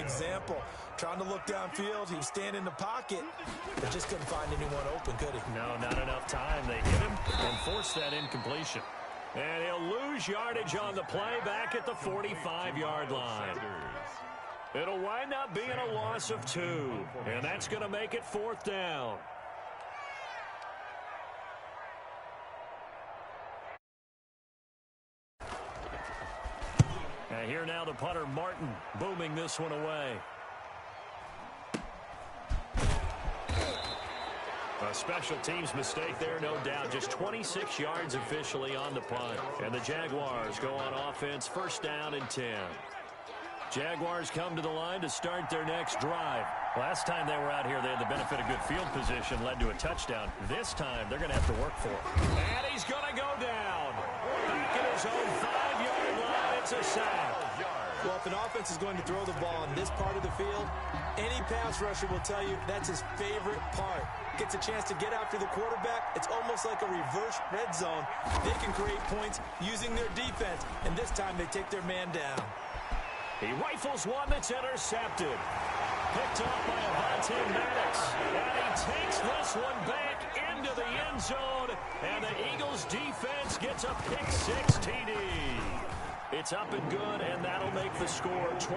example. Trying to look downfield, he was standing in the pocket, but just couldn't find anyone open, could he? No, not enough time. They hit him and forced that incompletion. And he'll lose yardage on the play back at the 45-yard line. It'll wind up being a loss of 2, and that's going to make it 4th down. And here now the punter, Martin, booming this one away. A special teams mistake there, no doubt. Just 26 yards officially on the punt. And the Jaguars go on offense, 1st down and 10. Jaguars come to the line to start their next drive. Last time they were out here, they had the benefit of good field position, led to a touchdown. This time, they're going to have to work for it. And he's going to go down. Back at his own 5-yard line, it's a sack. Well, if an offense is going to throw the ball in this part of the field, any pass rusher will tell you that's his favorite part. Gets a chance to get after the quarterback. It's almost like a reverse red zone. They can create points using their defense, and this time they take their man down. He rifles one that's intercepted. Picked up by Avonte Maddox. And he takes this one back into the end zone. And the Eagles defense gets a pick-6 TD. It's up and good, and that'll make the score 21-14.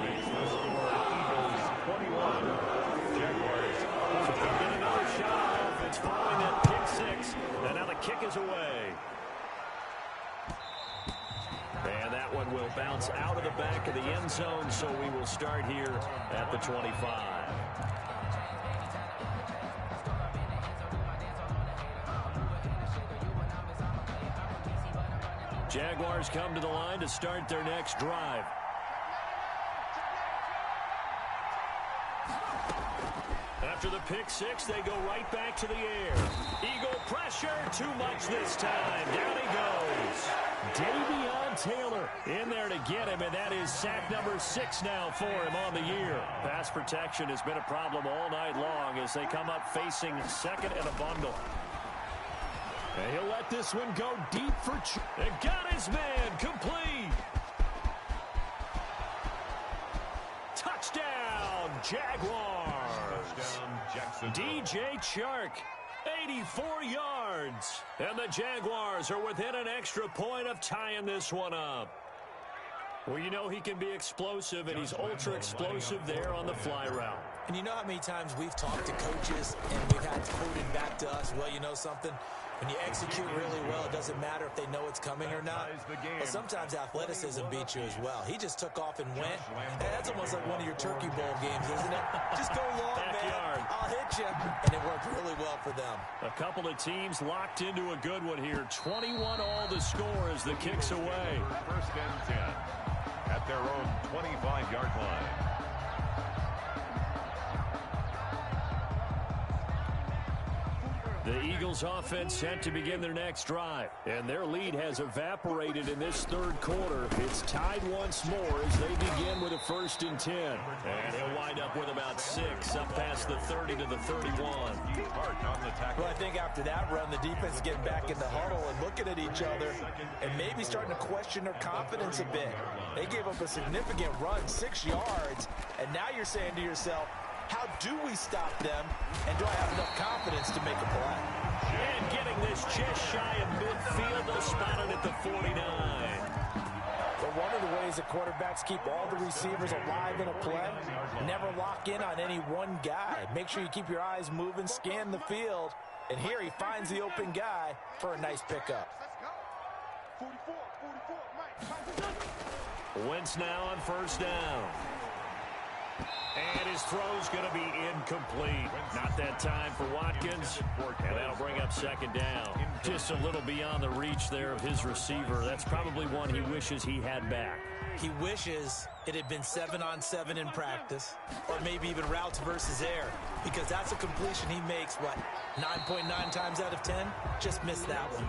Eagles 21. Jaguars. So they get another shot off. It's following that pick-6. And now the kick is away. And that one will bounce out of the back of the end zone, so we will start here at the 25. Jaguars come to the line to start their next drive. After the pick-6, they go right back to the air. Eagle pressure, too much this time. Down he goes. Davion Taylor in there to get him, and that is sack number 6 now for him on the year. Pass protection has been a problem all night long as they come up facing 2nd and a bundle. And he'll let this one go deep for... And got his man complete. Touchdown, Jaguars. Touchdown, DJ Chark, 84 yards. And the Jaguars are within an extra point of tying this one up. Well, you know he can be explosive, and he's ultra-explosive there on the fly route. And you know how many times we've talked to coaches and we've had quoted back to us, well, you know something? When you execute really well, it doesn't matter if they know it's coming or not. But sometimes athleticism beats you as well. He just took off and went. And that's almost like one of your Turkey Bowl games, isn't it? Just go long, Backyard. man. I'll hit you. And it worked really well for them. A couple of teams locked into a good one here. 21 all the score as the kick's away. 1st and 10 at their own 25-yard line. The Eagles offense set to begin their next drive, and their lead has evaporated in this 3rd quarter. It's tied once more as they begin with a 1st and 10. And he'll wind up with about 6 up past the 30 to the 31. Well, I think after that run, the defense is getting back in the huddle and looking at each other and maybe starting to question their confidence a bit. They gave up a significant run, 6 yards, and now you're saying to yourself, how do we stop them, and do I have enough confidence to make a play? And getting this just shy of midfield, they'll spot it at the 49. But one of the ways that quarterbacks keep all the receivers alive in a play, never lock in on any one guy. Make sure you keep your eyes moving, scan the field, and here he finds the open guy for a nice pickup. Wentz now on 1st down. And his throw's going to be incomplete. Not that time for Watkins. And that'll bring up 2nd down. Just a little beyond the reach there of his receiver. That's probably one he wishes he had back. He wishes it had been 7-on-7 in practice, or maybe even routes versus air, because that's a completion he makes, what, 9.9 times out of 10? Just missed that one.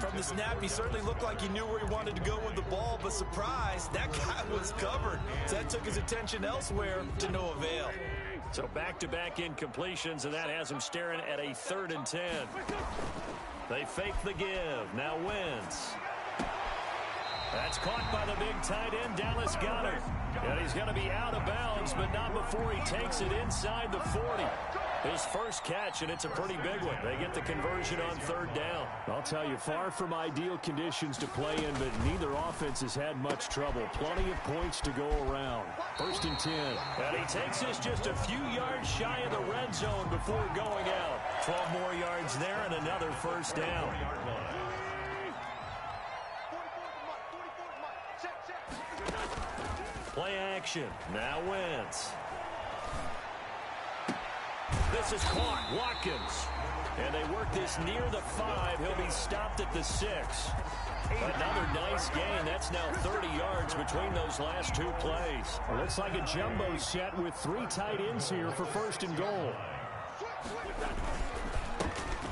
From the snap, he certainly looked like he knew where he wanted to go with the ball, but surprise, that guy was covered. So that took his attention elsewhere to no avail. So back-to-back incompletions, and that has him staring at a 3rd and 10. They fake the give. Now Wentz. That's caught by the big tight end, Dallas Goedert. And he's going to be out of bounds, but not before he takes it inside the 40. His first catch, and it's a pretty big one. They get the conversion on third down. I'll tell you, far from ideal conditions to play in, but neither offense has had much trouble. Plenty of points to go around. 1st and 10. And he takes this just a few yards shy of the red zone before going out. 12 more yards there and another first down. Play action. Now Wentz. This is caught. Watkins. And they work this near the 5. He'll be stopped at the 6. Another nice gain. That's now 30 yards between those last 2 plays. It looks like a jumbo set with 3 tight ends here for 1st and goal.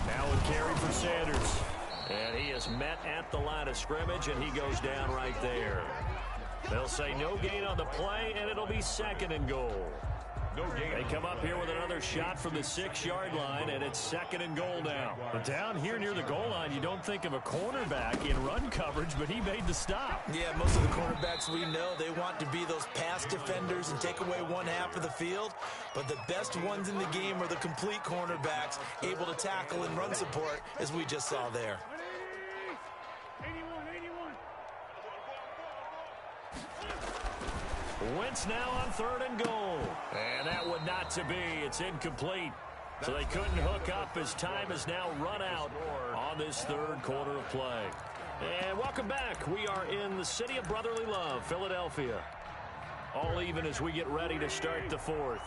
Now a carry for Sanders. And he is met at the line of scrimmage, and he goes down right there. They'll say no gain on the play, and it'll be 2nd and goal. They come up here with another shot from the 6-yard line, and it's 2nd and goal now. But down here near the goal line, you don't think of a cornerback in run coverage, but he made the stop. Yeah, most of the cornerbacks we know, they want to be those pass defenders and take away one half of the field. But the best ones in the game are the complete cornerbacks, able to tackle and run support, as we just saw there. Wentz now on 3rd and goal. And that one not to be. It's incomplete. So they couldn't hook up as time has now run out on this 3rd quarter of play. And welcome back. We are in the city of brotherly love, Philadelphia. All even as we get ready to start the 4th.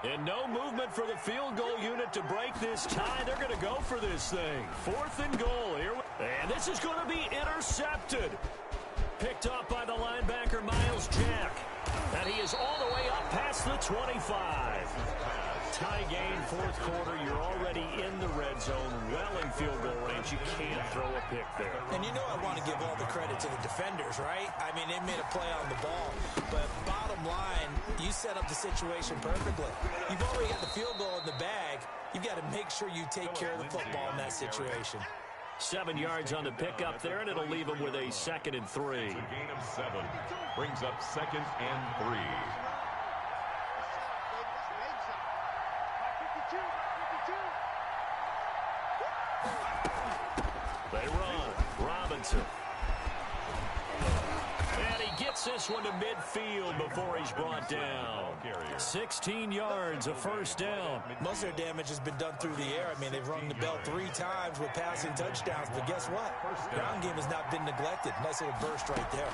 And no movement for the field goal unit to break this tie. They're going to go for this thing. 4th and goal here. And this is going to be intercepted. Picked up by the linebacker, Miles Jack. And he is all the way up past the 25. Tie game, 4th quarter. You're already in the red zone, well in field goal range. You can't throw a pick there. And you know I want to give all the credit to the defenders, right? I mean, they made a play on the ball. But bottom line, you set up the situation perfectly. You've already got the field goal in the bag. You've got to make sure you take care of the football in that situation. 7 yards on the pickup there, and it'll leave him with a 2nd and 3. It's a gain of 7. Brings up 2nd and 3. They run. Robinson. And he gets this one to midfield before he's brought down. 16 yards, a first down. Most of their damage has been done through the air. I mean, they've rung the bell 3 times with passing touchdowns, but guess what? Ground game has not been neglected. Nice little burst right there.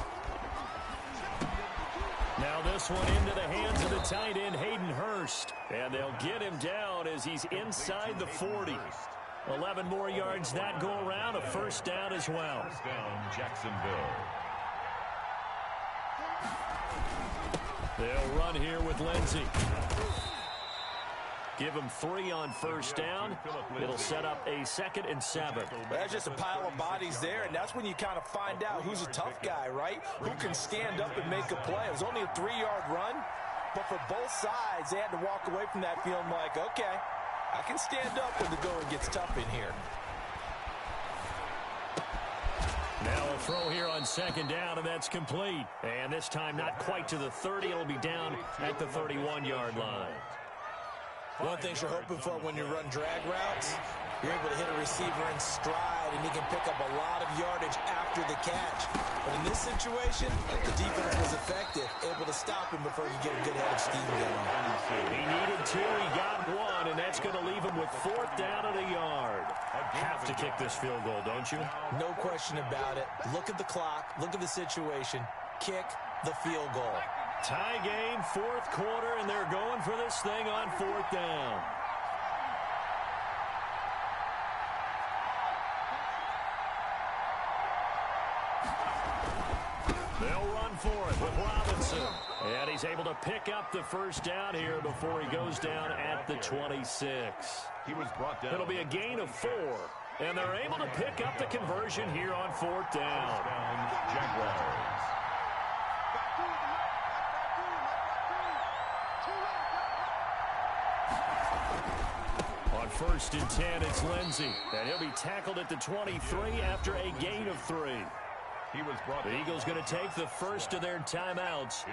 Now this one into the hands of the tight end, Hayden Hurst. And they'll get him down as he's inside the 40. 11 more yards that go around, a first down as well. First down, Jacksonville. They'll run here with Lindsey. Give him 3 on first down. It'll set up a 2nd and 7. That's just a pile of bodies there, and that's when you kind of find out who's a tough guy, right? Who can stand up and make a play. It was only a 3-yard run, but for both sides, they had to walk away from that feeling like, okay, I can stand up when the going gets tough in here. Now a throw here on 2nd down, and that's complete. And this time not quite to the 30. It'll be down at the 31-yard line. One of the things you're hoping for when you run drag routes, you're able to hit a receiver in stride, and he can pick up a lot of yardage after the catch. But in this situation, the defense was effective, able to stop him before he get a good head of steam going. He needed 2, he got 1, and that's going to leave him with 4th down at a yard. Have to kick this field goal, don't you? No question about it. Look at the clock, look at the situation, kick the field goal. Tie game, 4th quarter, and they're going for this thing on 4th down. They'll run for it with Robinson. And he's able to pick up the first down here before he goes down at the 26. He was brought down. It'll be a gain of 4. And they're able to pick up the conversion here on 4th down. First down, Jaguars. On 1st and 10, it's Lindsey. And he'll be tackled at the 23 after a gain of 3. He was brought The Eagles going to take the first of their timeouts.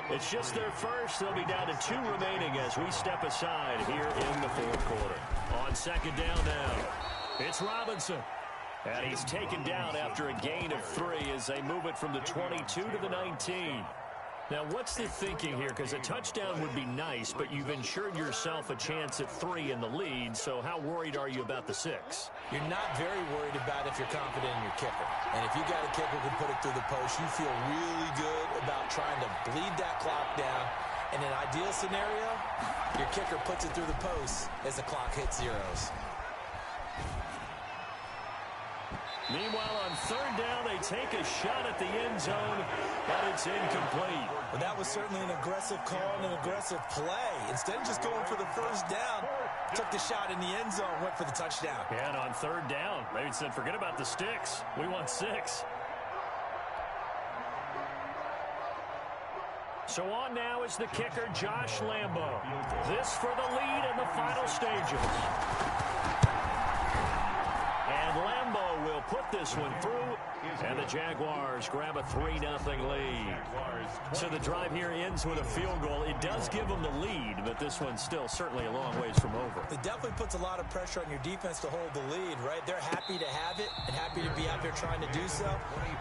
It's just their first. They'll be down to 2 remaining as we step aside here in the fourth quarter. On second down now, it's Robinson. And he's taken down after a gain of 3 as they move it from the 22 to the 19. Now, what's the thinking here? Because a touchdown would be nice, but you've ensured yourself a chance at 3 in the lead, so how worried are you about the 6? You're not very worried about if you're confident in your kicker. And if you got a kicker who can put it through the post, you feel really good about trying to bleed that clock down. In an ideal scenario, your kicker puts it through the post as the clock hits zeros. Meanwhile, on third down, they take a shot at the end zone, but it's incomplete. Well, that was certainly an aggressive call and an aggressive play. Instead of just going for the first down, took the shot in the end zone, went for the touchdown. And on third down, they said, forget about the sticks. We want 6. So on now is the kicker, Josh Lambo. This for the lead in the final stages. And Lambo will put this one through, and the Jaguars grab a 3-0 lead. So the drive here ends with a field goal. It does give them the lead, but this one's still certainly a long ways from over. It definitely puts a lot of pressure on your defense to hold the lead, right? They're happy to have it and happy to be out there trying to do so.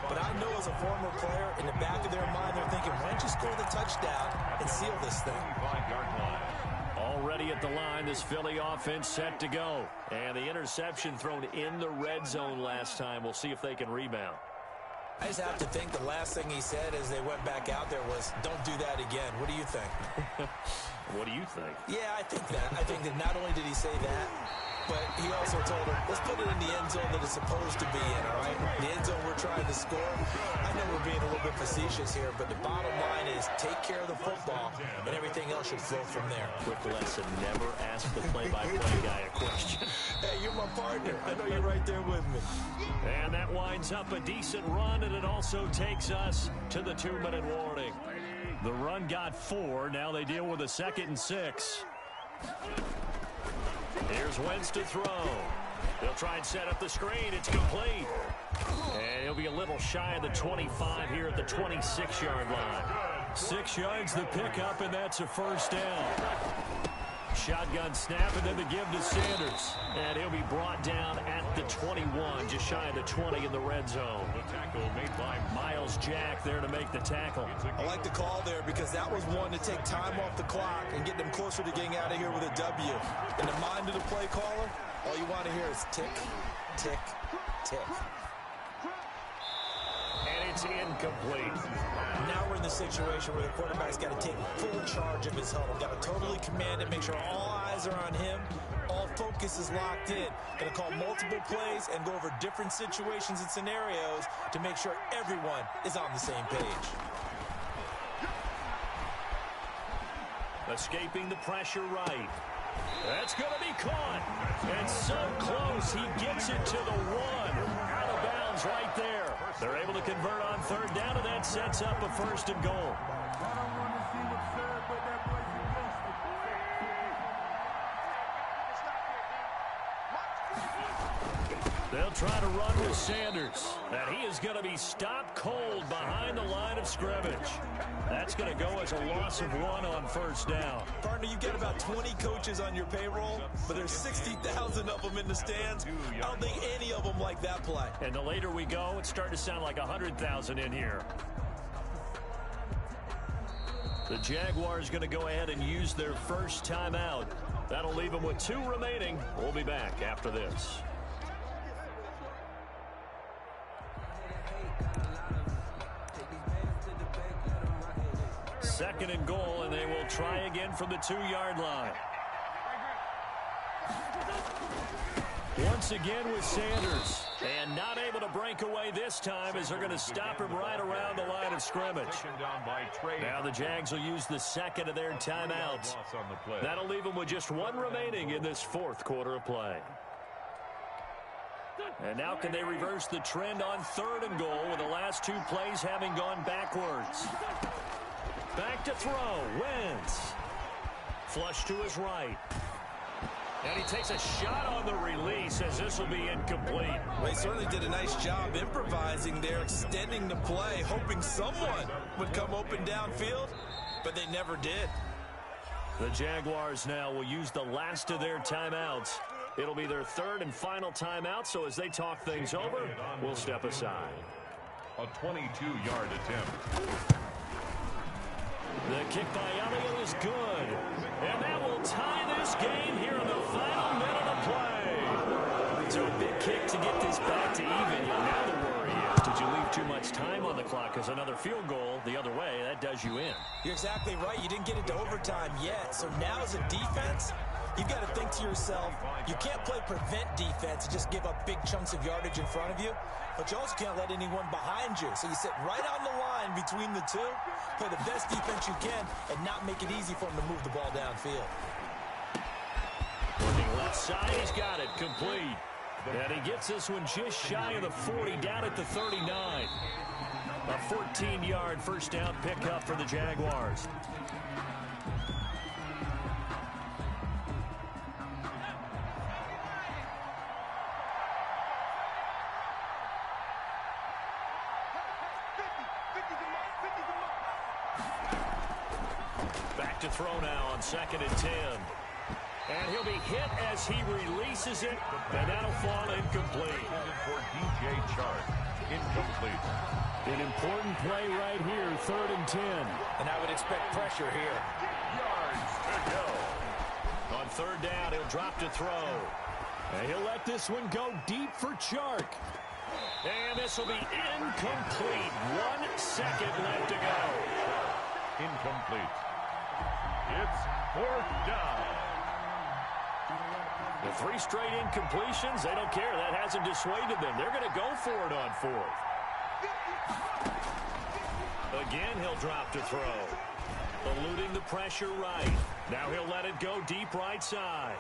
But I know as a former player, in the back of their mind, they're thinking, why don't you score the touchdown and seal this thing? Already at the line, this Philly offense set to go. And the interception thrown in the red zone last time. We'll see if they can rebound. I just have to think the last thing he said as they went back out there was, don't do that again. What do you think? What do you think? Yeah, I think that. I think that not only did he say that, but he also told him, let's put it in the end zone that it's supposed to be in, all right? The end zone we're trying to score. I know we're being a little bit facetious here, but the bottom line is take care of the football, and everything else should flow from there. Quick lesson, never ask the play-by-play guy a question. Hey, you're my partner. I know you're right there with me. And that winds up a decent run, and it also takes us to the 2-minute warning. The run got 4. Now they deal with a 2nd and 6. Here's Wentz to throw. They'll try and set up the screen. It's complete. And he'll be a little shy of the 25 here at the 26-yard line. 6 yards the pickup, and that's a first down. Shotgun snap, and then the give to Sanders. And he'll be brought down at the 21, just shy of the 20 in the red zone. The tackle made by Miles Jack there to make the tackle. I like the call there because that was one to take time off the clock and get them closer to getting out of here with a W. In the mind of the play caller, all you want to hear is tick, tick, tick. And it's incomplete. Now we're in the situation where the quarterback's got to take full charge of his huddle. Got to totally command it, make sure all eyes are on him. All focus is locked in. Going to call multiple plays and go over different situations and scenarios to make sure everyone is on the same page. Escaping the pressure right. That's going to be caught. And so close, he gets it to the 1. Out of bounds right there. They're able to convert on third down, and that sets up a 1st and goal. They'll try to run with Sanders. And he is going to be stopped cold behind the line of scrimmage. That's going to go as a loss of 1 on first down. Partner, you get about 20 coaches on your payroll, but there's 60,000 of them in the stands. I don't think any of them like that play. And the later we go, it's starting to sound like 100,000 in here. The Jaguars going to go ahead and use their first timeout. That'll leave them with 2 remaining. We'll be back after this. 2nd and goal, and they will try again from the 2-yard line. Once again with Sanders. And not able to break away this time as they're going to stop him right around the line of scrimmage. Now the Jags will use the 2nd of their timeouts. That'll leave them with just 1 remaining in this 4th quarter of play. And now can they reverse the trend on 3rd and goal with the last 2 plays having gone backwards? Back to throw. Wentz. Flush to his right. And he takes a shot on the release as this will be incomplete. Well, he certainly did a nice job improvising there, extending the play, hoping someone would come open downfield, but they never did. The Jaguars now will use the last of their timeouts. It'll be their third and final timeout, so as they talk things over, we'll step aside. A 22-yard attempt. The kick by Elliott is good. And that will tie this game here in the final minute of play. So a big kick to get this back to even. Now the worry is, did you leave too much time on the clock? Because another field goal the other way, that does you in. You're exactly right. You didn't get into overtime yet. So now as a defense, you've got to think to yourself, you can't play prevent defense and just give up big chunks of yardage in front of you, but you also can't let anyone behind you. So you sit right on the line between the two, play the best defense you can, and not make it easy for them to move the ball downfield. Working left side, he's got it, complete. And he gets this one just shy of the 40, down at the 39. A 14-yard first down pickup for the Jaguars. Back to throw now on 2nd and 10. And he'll be hit as he releases it, and that'll fall incomplete. For DJ Chark, incomplete. An important play right here, 3rd and 10. And I would expect pressure here. Yards to go. On 3rd down, he'll drop to throw. And he'll let this one go deep for Chark. And this will be incomplete. 1 second left to go. Incomplete. It's 4th down. The 3 straight incompletions, they don't care. That hasn't dissuaded them. They're going to go for it on 4th. Again, he'll drop to throw. Eluding the pressure right. Now he'll let it go deep right side.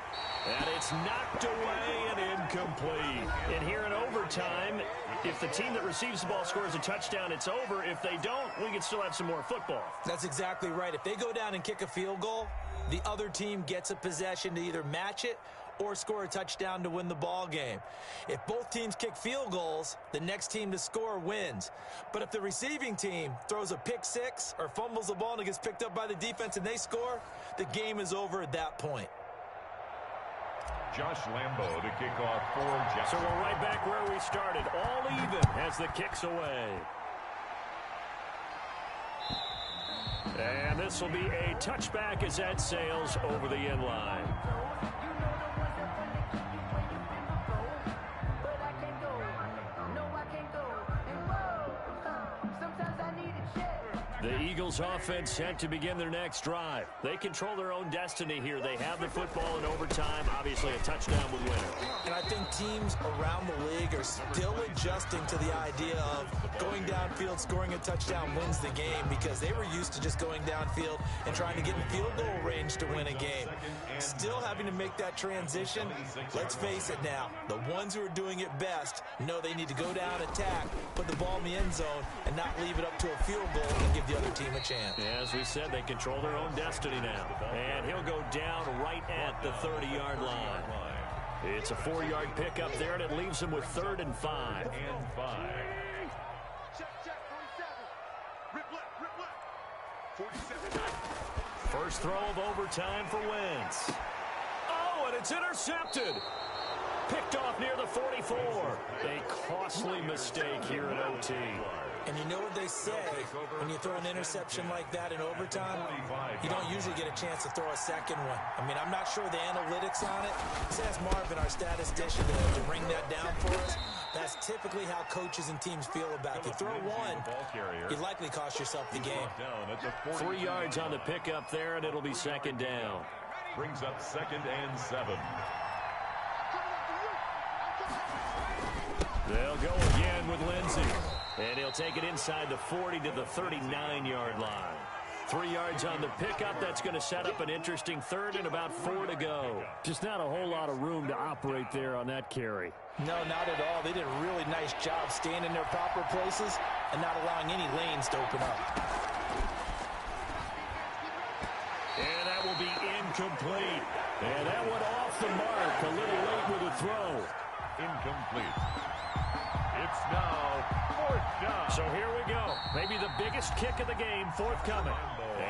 And it's knocked away and incomplete. And here in overtime, if the team that receives the ball scores a touchdown, it's over. If they don't, we can still have some more football. That's exactly right. If they go down and kick a field goal, the other team gets a possession to either match it or score a touchdown to win the ball game. If both teams kick field goals, the next team to score wins. But if the receiving team throws a pick six or fumbles the ball and it gets picked up by the defense and they score, the game is over at that point. Josh Lambo to kick off for Jags. So we're right back where we started, all even as the kick's away. And this will be a touchback as that sails over the end line. The Eagles offense set to begin their next drive. They control their own destiny here. They have the football in overtime. Obviously, a touchdown would win it. And I think teams around the league are still adjusting to the idea of going downfield, scoring a touchdown wins the game, because they were used to just going downfield and trying to get in field goal range to win a game. Still having to make that transition. Let's face it now, the ones who are doing it best know they need to go down, attack, put the ball in the end zone, and not leave it up to a field goal and give the other team a chance. As we said, they control their own destiny now. And he'll go down right at the 30-yard line. It's a 4-yard pickup there, and it leaves him with 3rd and 5. First throw of overtime for Wentz. Oh, and it's intercepted. Picked off near the 44. A costly mistake here in OT. And you know what they say, when you throw an interception like that in overtime, you don't usually get a chance to throw a second one. I mean, I'm not sure the analytics on it. Let's ask Marvin, our statistician, to bring that down for us. That's typically how coaches and teams feel about it. If you throw one, you likely cost yourself the game. 3 yards on the pickup there, and it'll be 2nd down. Brings up 2nd and 7. They'll go again with Lindsey. And he'll take it inside the 40 to the 39-yard line. 3 yards on the pickup. That's going to set up an interesting 3rd and about 4 to go. Just not a whole lot of room to operate there on that carry. No, not at all. They did a really nice job staying in their proper places and not allowing any lanes to open up. And that will be incomplete. And that one off the mark. A little late with the throw. Incomplete. It's now 4th down. So here we go. Maybe the biggest kick of the game forthcoming.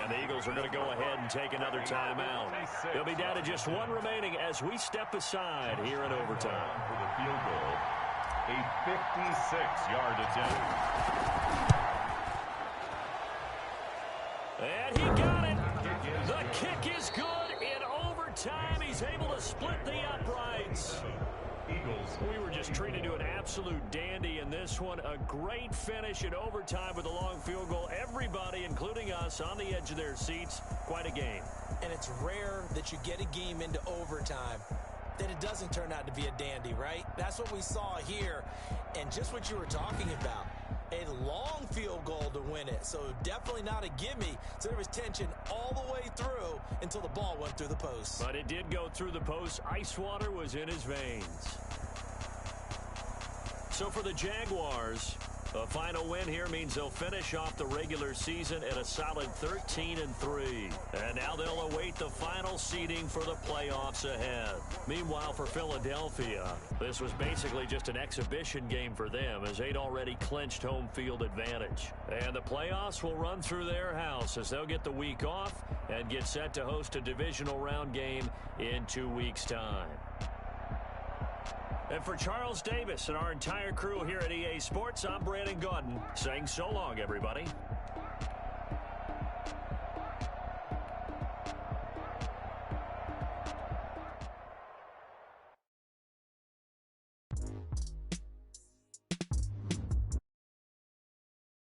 And the Eagles are going to go ahead and take another timeout. They'll be down to just one remaining as we step aside here in overtime. For the field goal, a 56-yard attempt. And he got it. The kick is good in overtime. He's able to split the uprights. We were just treated to an absolute dandy in this one. A great finish in overtime with a long field goal. Everybody, including us, on the edge of their seats. Quite a game. And it's rare that you get a game into overtime that it doesn't turn out to be a dandy, right? That's what we saw here. And just what you were talking about. A long field goal to win it. So definitely not a gimme. So there was tension all the way through until the ball went through the post. But it did go through the post. Ice water was in his veins. So for the Jaguars, a final win here means they'll finish off the regular season at a solid 13-3. And now they'll await the final seeding for the playoffs ahead. Meanwhile, for Philadelphia, this was basically just an exhibition game for them as they'd already clinched home field advantage. And the playoffs will run through their house as they'll get the week off and get set to host a divisional round game in 2 weeks' time. And for Charles Davis and our entire crew here at EA Sports, I'm Brandon Gaudin saying so long, everybody.